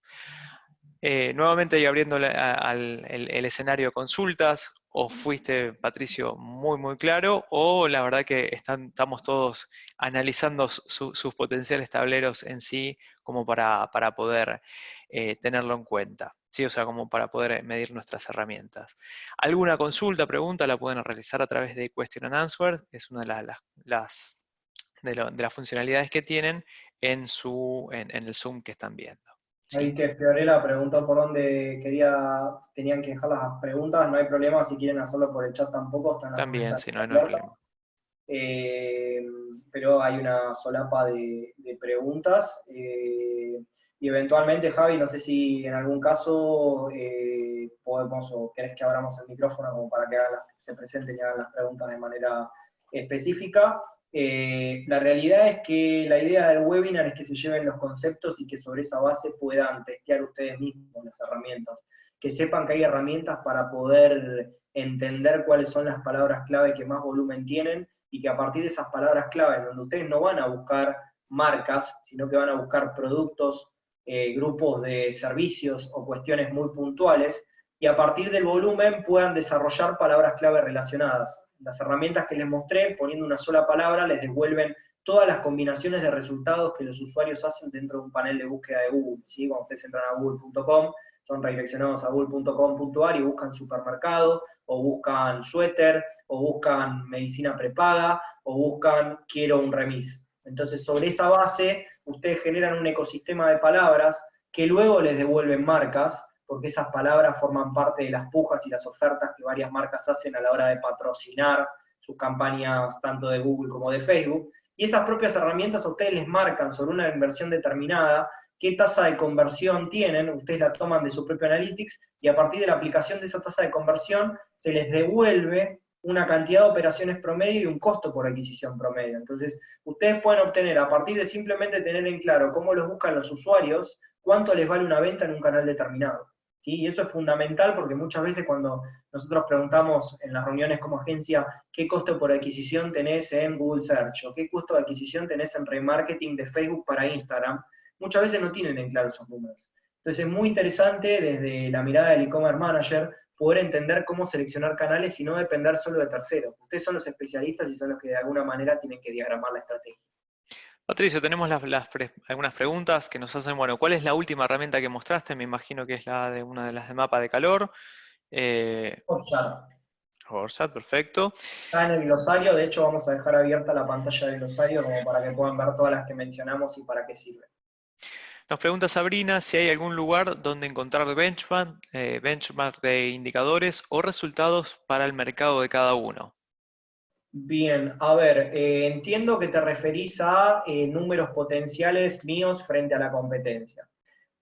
Nuevamente y abriendo el escenario de consultas, o fuiste, Patricio, muy claro, o la verdad que estamos todos analizando sus potenciales tableros en sí como para poder tenerlo en cuenta, ¿sí? O sea, como para poder medir nuestras herramientas. Alguna consulta, pregunta, la pueden realizar a través de Question and Answer, es una de de las funcionalidades que tienen en el Zoom que están viendo. Ahí ¿Sí? que Fiorella preguntó por dónde tenían que dejar las preguntas, no hay problema, si quieren hacerlo por el chat tampoco, están las También, preguntas si no hay abiertas. problema. Pero hay una solapa de preguntas. Y eventualmente, Javi, no sé si en algún caso podemos o querés que abramos el micrófono como para que se presenten y hagan las preguntas de manera específica. La realidad es que la idea del webinar es que se lleven los conceptos y que sobre esa base puedan testear ustedes mismos las herramientas. Que sepan que hay herramientas para poder entender cuáles son las palabras clave que más volumen tienen y que a partir de esas palabras clave, donde ustedes no van a buscar marcas, sino que van a buscar productos, grupos de servicios o cuestiones muy puntuales, y a partir del volumen puedan desarrollar palabras clave relacionadas. Las herramientas que les mostré, poniendo una sola palabra, les devuelven todas las combinaciones de resultados que los usuarios hacen dentro de un panel de búsqueda de Google, ¿sí? Cuando ustedes entran a google.com, son redireccionados a google.com.ar y buscan supermercado, o buscan suéter, o buscan medicina prepaga, o buscan quiero un remis. Entonces, sobre esa base, ustedes generan un ecosistema de palabras que luego les devuelven marcas, porque esas palabras forman parte de las pujas y las ofertas que varias marcas hacen a la hora de patrocinar sus campañas tanto de Google como de Facebook. Y esas propias herramientas a ustedes les marcan sobre una inversión determinada qué tasa de conversión tienen, ustedes la toman de su propio Analytics, y a partir de la aplicación de esa tasa de conversión se les devuelve una cantidad de operaciones promedio y un costo por adquisición promedio. Entonces, ustedes pueden obtener, a partir de simplemente tener en claro cómo los buscan los usuarios, cuánto les vale una venta en un canal determinado. ¿Sí? Y eso es fundamental porque muchas veces cuando nosotros preguntamos en las reuniones como agencia qué costo por adquisición tenés en Google Search o qué costo de adquisición tenés en remarketing de Facebook para Instagram, muchas veces no tienen en claro esos números. Entonces es muy interesante desde la mirada del e-commerce manager poder entender cómo seleccionar canales y no depender solo de terceros. Ustedes son los especialistas y son los que de alguna manera tienen que diagramar la estrategia. Patricio, tenemos algunas preguntas que nos hacen, bueno, ¿cuál es la última herramienta que mostraste? Me imagino que es la de una de las de mapa de calor. Hotjar. Orsat, perfecto. Está en el glosario, de hecho vamos a dejar abierta la pantalla del glosario como para que puedan ver todas las que mencionamos y para qué sirven. Nos pregunta Sabrina si hay algún lugar donde encontrar benchmark de indicadores o resultados para el mercado de cada uno. Bien, a ver, entiendo que te referís a números potenciales míos frente a la competencia.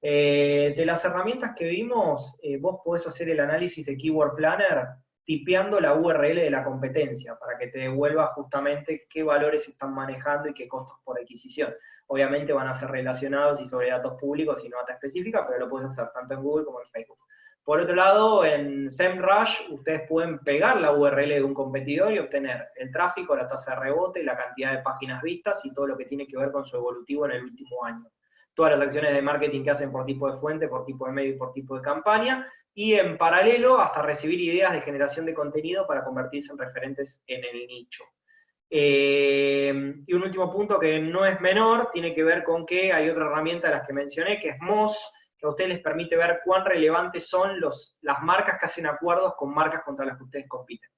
De las herramientas que vimos, vos podés hacer el análisis de Keyword Planner tipeando la URL de la competencia para que te devuelva justamente qué valores están manejando y qué costos por adquisición. Obviamente van a ser relacionados y sobre datos públicos y no data específica, pero lo puedes hacer tanto en Google como en Facebook. Por otro lado, en SEMrush ustedes pueden pegar la URL de un competidor y obtener el tráfico, la tasa de rebote, la cantidad de páginas vistas y todo lo que tiene que ver con su evolutivo en el último año. Todas las acciones de marketing que hacen por tipo de fuente, por tipo de medio y por tipo de campaña, y en paralelo hasta recibir ideas de generación de contenido para convertirse en referentes en el nicho. Y un último punto que no es menor, tiene que ver con que hay otra herramienta de las que mencioné, que es Moz, que a ustedes les permite ver cuán relevantes son las marcas que hacen acuerdos con marcas contra las que ustedes compiten.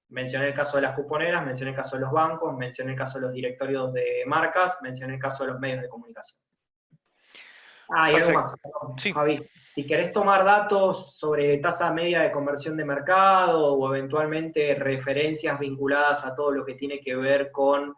Mencioné el caso de las cuponeras, mencioné el caso de los bancos, mencioné el caso de los directorios de marcas, mencioné el caso de los medios de comunicación. Y algo más, Sí. Javi. Si querés tomar datos sobre tasa media de conversión de mercado o eventualmente referencias vinculadas a todo lo que tiene que ver con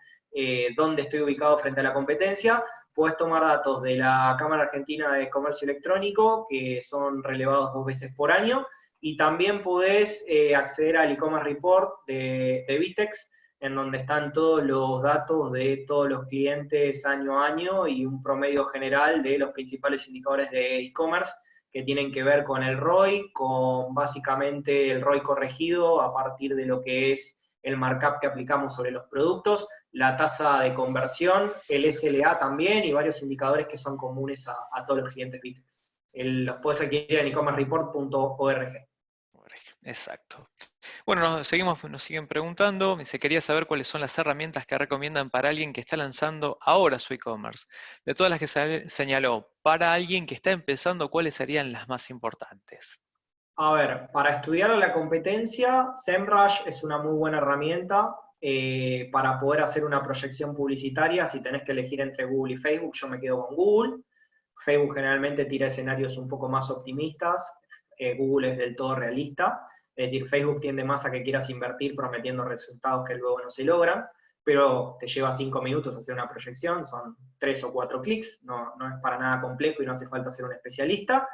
dónde estoy ubicado frente a la competencia, podés tomar datos de la Cámara Argentina de Comercio Electrónico, que son relevados 2 veces por año, y también podés acceder al e-commerce report de Vitex, en donde están todos los datos de todos los clientes año a año y un promedio general de los principales indicadores de e-commerce que tienen que ver con el ROI, con básicamente el ROI corregido a partir de lo que es el markup que aplicamos sobre los productos, la tasa de conversión, el SLA también y varios indicadores que son comunes a todos los clientes Vitex. Los puedes adquirir en ecommercereport.org. Exacto. Bueno, nos siguen preguntando, se quería saber cuáles son las herramientas que recomiendan para alguien que está lanzando ahora su e-commerce. De todas las que señaló, para alguien que está empezando, ¿cuáles serían las más importantes? A ver, para estudiar la competencia, SEMrush es una muy buena herramienta para poder hacer una proyección publicitaria. Si tenés que elegir entre Google y Facebook, yo me quedo con Google. Facebook generalmente tira escenarios un poco más optimistas, Google es del todo realista. Es decir, Facebook tiende más a que quieras invertir prometiendo resultados que luego no se logran, pero te lleva 5 minutos hacer una proyección, son 3 o 4 clics, no es para nada complejo y no hace falta ser un especialista.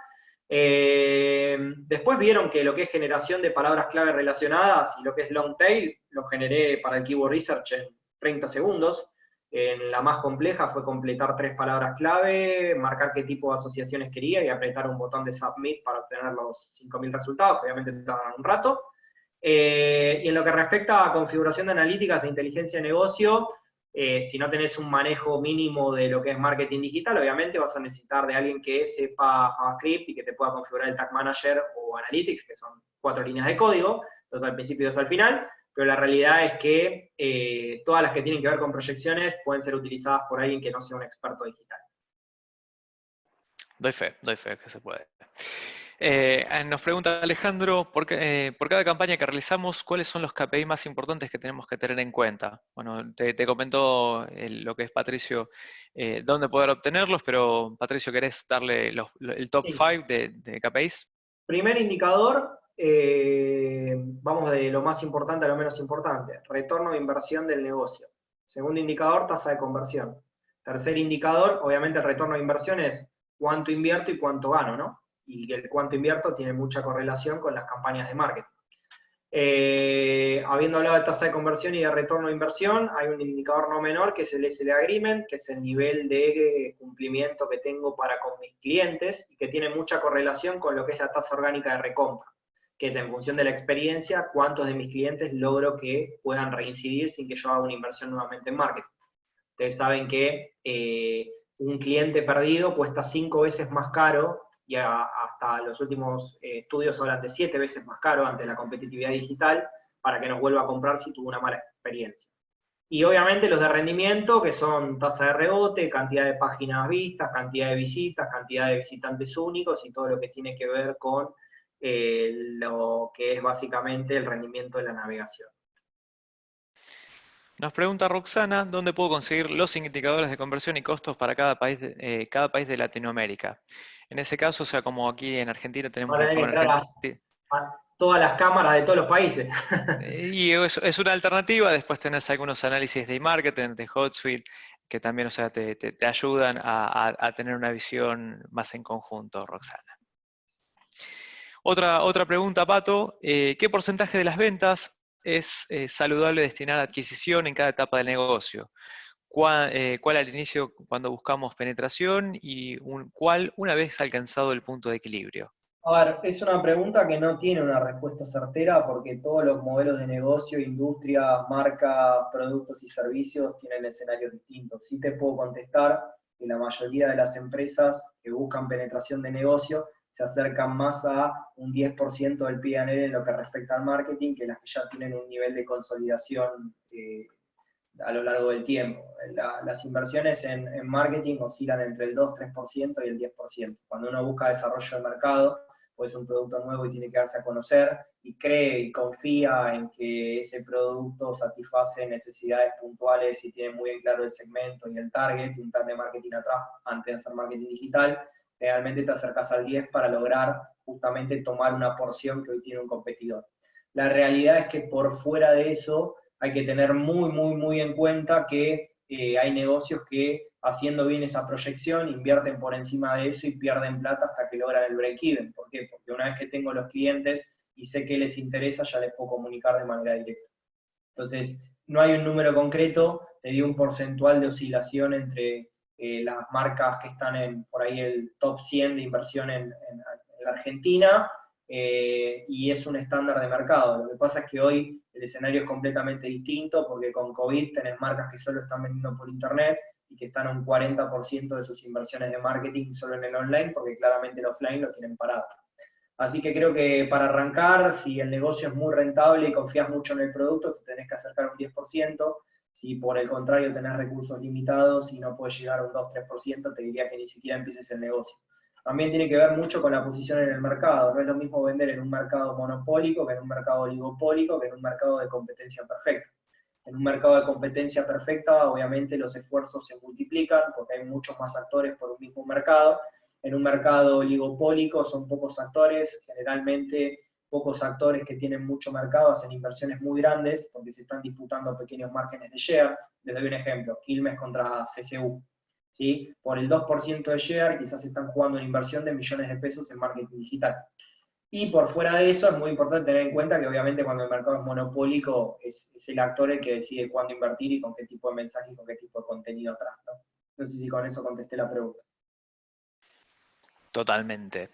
Después vieron que lo que es generación de palabras clave relacionadas y lo que es long tail, lo generé para el Keyword Research en 30 segundos. En la más compleja fue completar 3 palabras clave, marcar qué tipo de asociaciones quería y apretar un botón de Submit para obtener los 5.000 resultados, que obviamente tardan un rato. Y en lo que respecta a configuración de analíticas e inteligencia de negocio, si no tenés un manejo mínimo de lo que es marketing digital, obviamente vas a necesitar de alguien que sepa JavaScript y que te pueda configurar el Tag Manager o Analytics, que son 4 líneas de código, 2 al principio y 2 al final, pero la realidad es que todas las que tienen que ver con proyecciones pueden ser utilizadas por alguien que no sea un experto digital. Doy fe que se puede. Nos pregunta Alejandro, por cada campaña que realizamos, ¿cuáles son los KPI más importantes que tenemos que tener en cuenta? Bueno, te comentó lo que es Patricio, dónde poder obtenerlos, pero Patricio, ¿querés darle el top 5 de KPIs? Primer indicador, vamos de lo más importante a lo menos importante, retorno de inversión del negocio. Segundo indicador, tasa de conversión. Tercer indicador, obviamente el retorno de inversión es cuánto invierto y cuánto gano, ¿no? Y el cuánto invierto tiene mucha correlación con las campañas de marketing. Habiendo hablado de tasa de conversión y de retorno de inversión, hay un indicador no menor que es el SLA Agreement, que es el nivel de cumplimiento que tengo para con mis clientes y que tiene mucha correlación con lo que es la tasa orgánica de recompra, que es en función de la experiencia, cuántos de mis clientes logro que puedan reincidir sin que yo haga una inversión nuevamente en marketing. Ustedes saben que un cliente perdido cuesta 5 veces más caro y hasta los últimos estudios hablan de 7 veces más caro ante la competitividad digital para que nos vuelva a comprar si tuvo una mala experiencia. Y obviamente los de rendimiento, que son tasa de rebote, cantidad de páginas vistas, cantidad de visitas, cantidad de visitantes únicos y todo lo que tiene que ver con lo que es básicamente el rendimiento de la navegación. Nos pregunta Roxana, ¿dónde puedo conseguir los indicadores de conversión y costos para cada país de Latinoamérica? En ese caso, o sea, como aquí en Argentina tenemos Ahora la hay que cámara entrar argentina, a todas las cámaras de todos los países. y es una alternativa. Después tenés algunos análisis de e-marketing, de HotSuite, que también, o sea, te ayudan a tener una visión más en conjunto, Roxana. Otra pregunta, Pato. ¿Qué porcentaje de las ventas es saludable destinar a adquisición en cada etapa del negocio? ¿Cuál al inicio cuando buscamos penetración y cuál una vez alcanzado el punto de equilibrio? A ver, es una pregunta que no tiene una respuesta certera porque todos los modelos de negocio, industria, marcas, productos y servicios tienen escenarios distintos. Sí te puedo contestar que la mayoría de las empresas que buscan penetración de negocio se acercan más a un 10% del P&L en lo que respecta al marketing que las que ya tienen un nivel de consolidación a lo largo del tiempo. Las inversiones en marketing oscilan entre el 2-3% y el 10%. Cuando uno busca desarrollo de mercado, pues es un producto nuevo y tiene que darse a conocer, y cree y confía en que ese producto satisface necesidades puntuales y tiene muy bien claro el segmento y el target, y un plan de marketing atrás antes de hacer marketing digital, realmente te acercas al 10 para lograr justamente tomar una porción que hoy tiene un competidor. La realidad es que por fuera de eso hay que tener muy en cuenta que hay negocios que haciendo bien esa proyección invierten por encima de eso y pierden plata hasta que logran el break-even. ¿Por qué? Porque una vez que tengo los clientes y sé que les interesa, ya les puedo comunicar de manera directa. Entonces, no hay un número concreto, te di un porcentual de oscilación entre las marcas que están en por ahí el top 100 de inversión en la Argentina, y es un estándar de mercado. Lo que pasa es que hoy el escenario es completamente distinto porque con COVID tenés marcas que solo están vendiendo por internet y que están a un 40% de sus inversiones de marketing solo en el online porque claramente el offline lo tienen parado. Así que creo que para arrancar, si el negocio es muy rentable y confías mucho en el producto, te tenés que acercar a un 10%. Si por el contrario tenés recursos limitados y no puedes llegar a un 2-3%, te diría que ni siquiera empieces el negocio. También tiene que ver mucho con la posición en el mercado. No es lo mismo vender en un mercado monopólico que en un mercado oligopólico que en un mercado de competencia perfecta. En un mercado de competencia perfecta, obviamente los esfuerzos se multiplican porque hay muchos más actores por un mismo mercado. En un mercado oligopólico son pocos actores, generalmente pocos actores que tienen mucho mercado hacen inversiones muy grandes porque se están disputando pequeños márgenes de share. Les doy un ejemplo, Quilmes contra CCU. ¿Sí? Por el 2% de share quizás están jugando una inversión de millones de pesos en marketing digital. Y por fuera de eso es muy importante tener en cuenta que obviamente cuando el mercado es monopólico es el actor el que decide cuándo invertir y con qué tipo de mensaje y con qué tipo de contenido atrás, ¿no? No sé si con eso contesté la pregunta. Totalmente.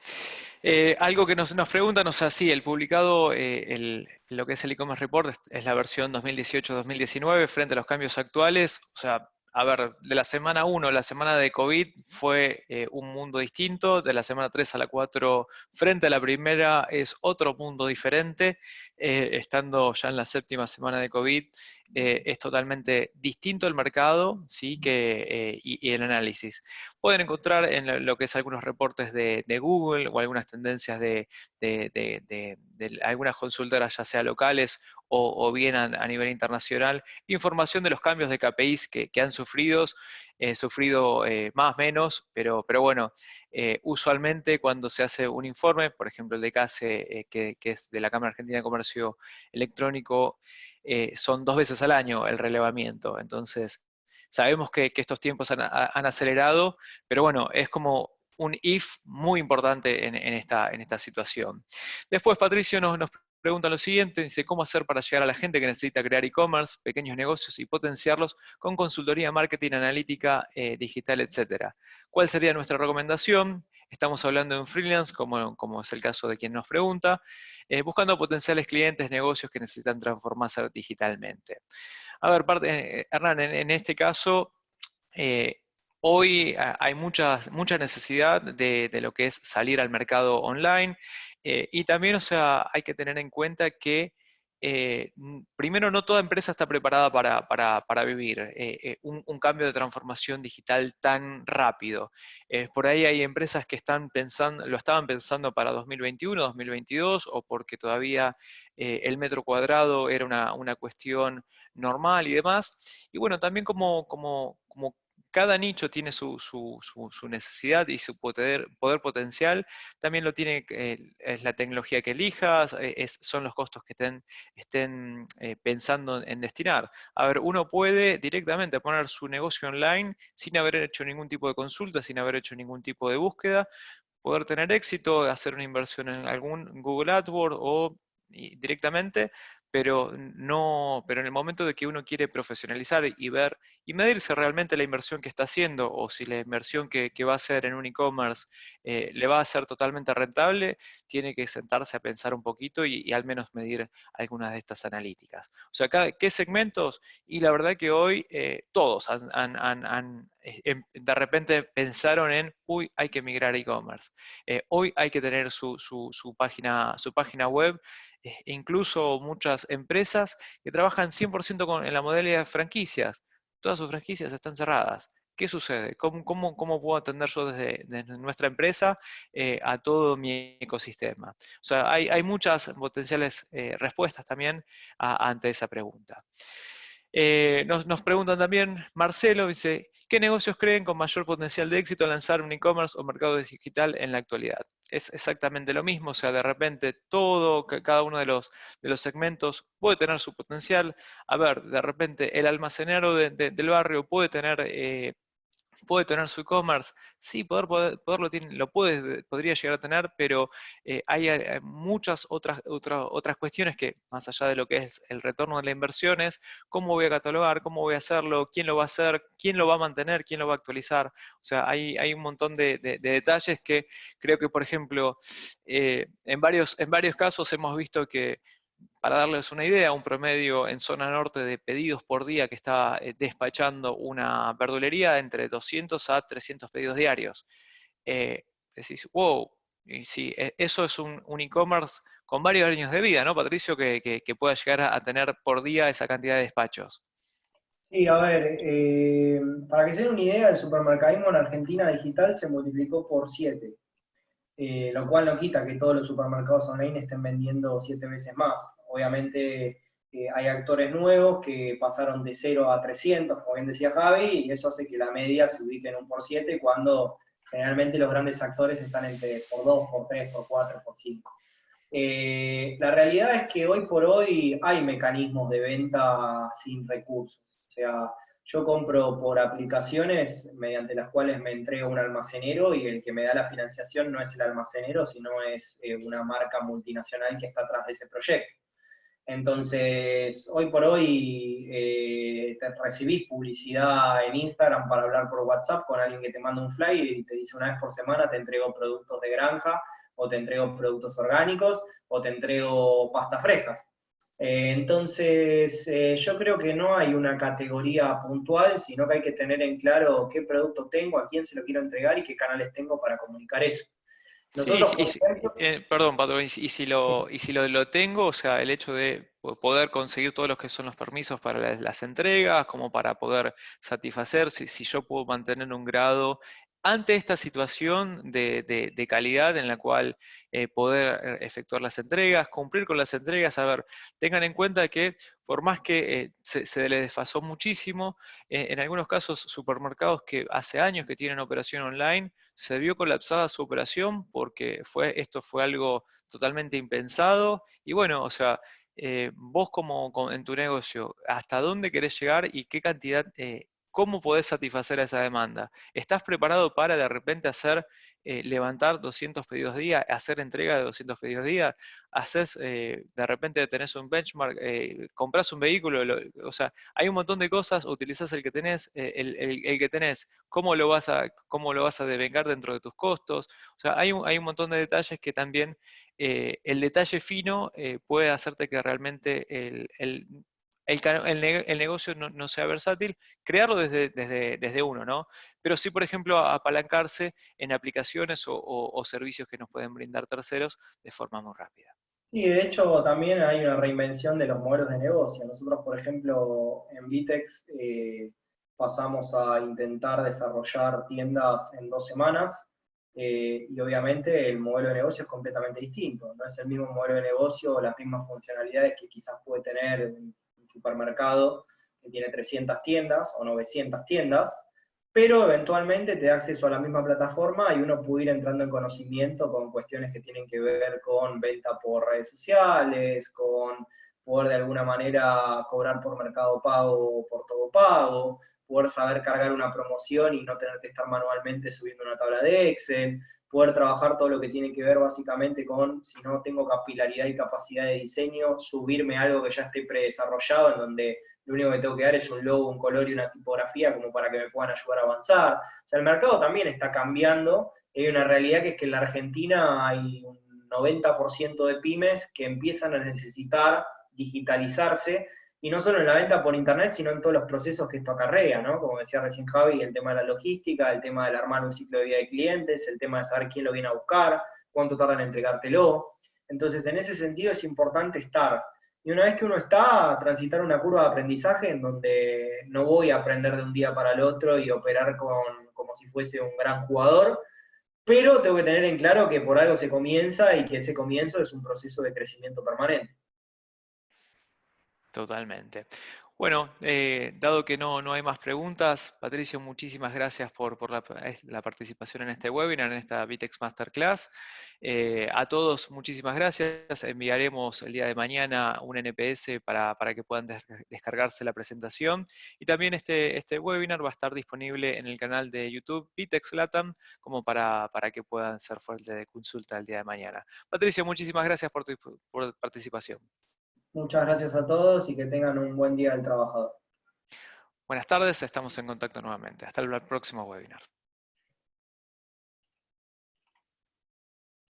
Algo que nos preguntan, o sea, sí, el publicado, lo que es el e-commerce report es la versión 2018-2019 frente a los cambios actuales. O sea, a ver, de la semana 1, la semana de COVID, fue un mundo distinto. De la semana 3 a la 4, frente a la primera, es otro mundo diferente. Estando ya en la séptima semana de COVID, es totalmente distinto el mercado, ¿sí? Y el análisis. Pueden encontrar en lo que es algunos reportes de Google o algunas tendencias de algunas consultoras, ya sea locales o bien a nivel internacional, información de los cambios de KPIs que han sufrido más o menos, pero bueno, usualmente cuando se hace un informe, por ejemplo el de CASE, que es de la Cámara Argentina de Comercio Electrónico, son 2 veces al año el relevamiento. Entonces, sabemos que estos tiempos han acelerado, pero bueno, es como un if muy importante en esta situación. Después Patricio nos pregunta lo siguiente, dice, ¿cómo hacer para llegar a la gente que necesita crear e-commerce, pequeños negocios y potenciarlos con consultoría, marketing, analítica, digital, etcétera? ¿Cuál sería nuestra recomendación? Estamos hablando de un freelance, como es el caso de quien nos pregunta, buscando potenciales clientes, negocios que necesitan transformarse digitalmente. A ver, Hernán, en este caso, Hoy hay mucha necesidad de lo que es salir al mercado online, y también, o sea, hay que tener en cuenta que primero no toda empresa está preparada para vivir un cambio de transformación digital tan rápido. Por ahí hay empresas que lo estaban pensando para 2021, 2022, o porque todavía el metro cuadrado era una cuestión normal y demás. Y bueno, también como cada nicho tiene su necesidad y su poder potencial, también lo tiene, es la tecnología que elijas, son los costos que estén pensando en destinar. A ver, uno puede directamente poner su negocio online sin haber hecho ningún tipo de consulta, sin haber hecho ningún tipo de búsqueda, poder tener éxito, hacer una inversión en algún Google AdWords directamente, pero en el momento de que uno quiere profesionalizar y ver y medirse realmente la inversión que está haciendo, o si la inversión que va a hacer en un e-commerce le va a ser totalmente rentable, tiene que sentarse a pensar un poquito y al menos medir algunas de estas analíticas. O sea, ¿qué segmentos? Y la verdad que hoy todos de repente pensaron en, uy, hay que migrar a e-commerce. Hoy hay que tener su página web. Incluso muchas empresas que trabajan 100% en la modalidad de franquicias. Todas sus franquicias están cerradas. ¿Qué sucede? ¿Cómo puedo atender yo desde nuestra empresa a todo mi ecosistema? O sea, hay muchas potenciales respuestas también ante esa pregunta. Nos preguntan también, Marcelo dice, ¿qué negocios creen con mayor potencial de éxito al lanzar un e-commerce o mercado digital en la actualidad? Es exactamente lo mismo, o sea, de repente cada uno de los segmentos puede tener su potencial. A ver, de repente el almacenero del barrio puede tener su e-commerce, sí, poderlo podría llegar a tener, pero hay muchas otras cuestiones que, más allá de lo que es el retorno de las inversiones, cómo voy a catalogar, cómo voy a hacerlo, quién lo va a hacer, quién lo va a mantener, quién lo va a actualizar. O sea, hay un montón de detalles que creo que, por ejemplo, en varios casos hemos visto que, para darles una idea, un promedio en zona norte de pedidos por día que está despachando una verdulería entre 200 a 300 pedidos diarios. Decís, wow, y sí, eso es un e-commerce con varios años de vida, ¿no, Patricio? Que pueda llegar a tener por día esa cantidad de despachos. Sí, a ver, para que se den una idea, el supermercadismo en Argentina digital se multiplicó por 7, lo cual no quita que todos los supermercados online estén vendiendo 7 veces más. Obviamente hay actores nuevos que pasaron de 0 a 300, como bien decía Javi, y eso hace que la media se ubique en un por 7 cuando generalmente los grandes actores están entre por 2, por 3, por 4, por 5. La realidad es que hoy por hoy hay mecanismos de venta sin recursos. O sea, yo compro por aplicaciones mediante las cuales me entrega un almacenero y el que me da la financiación no es el almacenero, sino es una marca multinacional que está atrás de ese proyecto. Entonces, hoy por hoy recibís publicidad en Instagram para hablar por WhatsApp con alguien que te manda un flyer y te dice una vez por semana te entrego productos de granja, o te entrego productos orgánicos, o te entrego pastas frescas. Entonces, yo creo que no hay una categoría puntual, sino que hay que tener en claro qué producto tengo, a quién se lo quiero entregar y qué canales tengo para comunicar eso. Sí, Nosotros, por ejemplo, perdón, Pato, y si lo tengo, o sea, el hecho de poder conseguir todos los que son los permisos para las entregas, como para poder satisfacer, si yo puedo mantener un grado ante esta situación de calidad en la cual poder efectuar las entregas, cumplir con las entregas. A ver, tengan en cuenta que por más que se les desfasó muchísimo, en algunos casos supermercados que hace años que tienen operación online, se vio colapsada su operación porque esto fue algo totalmente impensado. Y bueno, o sea, vos en tu negocio, ¿hasta dónde querés llegar y qué cantidad, cómo podés satisfacer a esa demanda? ¿Estás preparado para de repente levantar 200 pedidos día, hacer entrega de 200 pedidos día? De repente tenés un benchmark, comprás un vehículo, o sea, hay un montón de cosas, utilizás el que tenés, el que tenés, cómo lo vas a devengar dentro de tus costos. O sea, hay un montón de detalles que también el detalle fino puede hacerte que realmente el negocio no sea versátil, crearlo desde uno, ¿no? Pero sí, por ejemplo, apalancarse en aplicaciones o servicios que nos pueden brindar terceros de forma muy rápida. Y de hecho también hay una reinvención de los modelos de negocio. Nosotros, por ejemplo, en Vitex pasamos a intentar desarrollar tiendas en 2 semanas y obviamente el modelo de negocio es completamente distinto. No es el mismo modelo de negocio o las mismas funcionalidades que quizás puede tener un supermercado que tiene 300 tiendas o 900 tiendas, pero eventualmente te da acceso a la misma plataforma y uno puede ir entrando en conocimiento con cuestiones que tienen que ver con venta por redes sociales, con poder de alguna manera cobrar por Mercado Pago o por Todo Pago, poder saber cargar una promoción y no tener que estar manualmente subiendo una tabla de Excel, poder trabajar todo lo que tiene que ver básicamente con, si no tengo capilaridad y capacidad de diseño, subirme algo que ya esté predesarrollado, en donde lo único que tengo que dar es un logo, un color y una tipografía como para que me puedan ayudar a avanzar. O sea, el mercado también está cambiando. Hay una realidad que es que en la Argentina hay un 90% de pymes que empiezan a necesitar digitalizarse, y no solo en la venta por internet, sino en todos los procesos que esto acarrea, ¿no? Como decía recién Javi, el tema de la logística, el tema del armar un ciclo de vida de clientes, el tema de saber quién lo viene a buscar, cuánto tardan en entregártelo. Entonces, en ese sentido es importante estar. Y una vez que uno está, transitar una curva de aprendizaje en donde no voy a aprender de un día para el otro y operar como si fuese un gran jugador, pero tengo que tener en claro que por algo se comienza y que ese comienzo es un proceso de crecimiento permanente. Totalmente. Bueno, dado que no hay más preguntas, Patricio, muchísimas gracias por la participación en este webinar, en esta Vitex Masterclass. A todos, muchísimas gracias. Enviaremos el día de mañana un NPS para que puedan descargarse la presentación. Y también este webinar va a estar disponible en el canal de YouTube Vitex Latam, como para que puedan ser fuente de consulta el día de mañana. Patricio, muchísimas gracias por tu participación. Muchas gracias a todos y que tengan un buen día del trabajador. Buenas tardes, estamos en contacto nuevamente. Hasta el próximo webinar.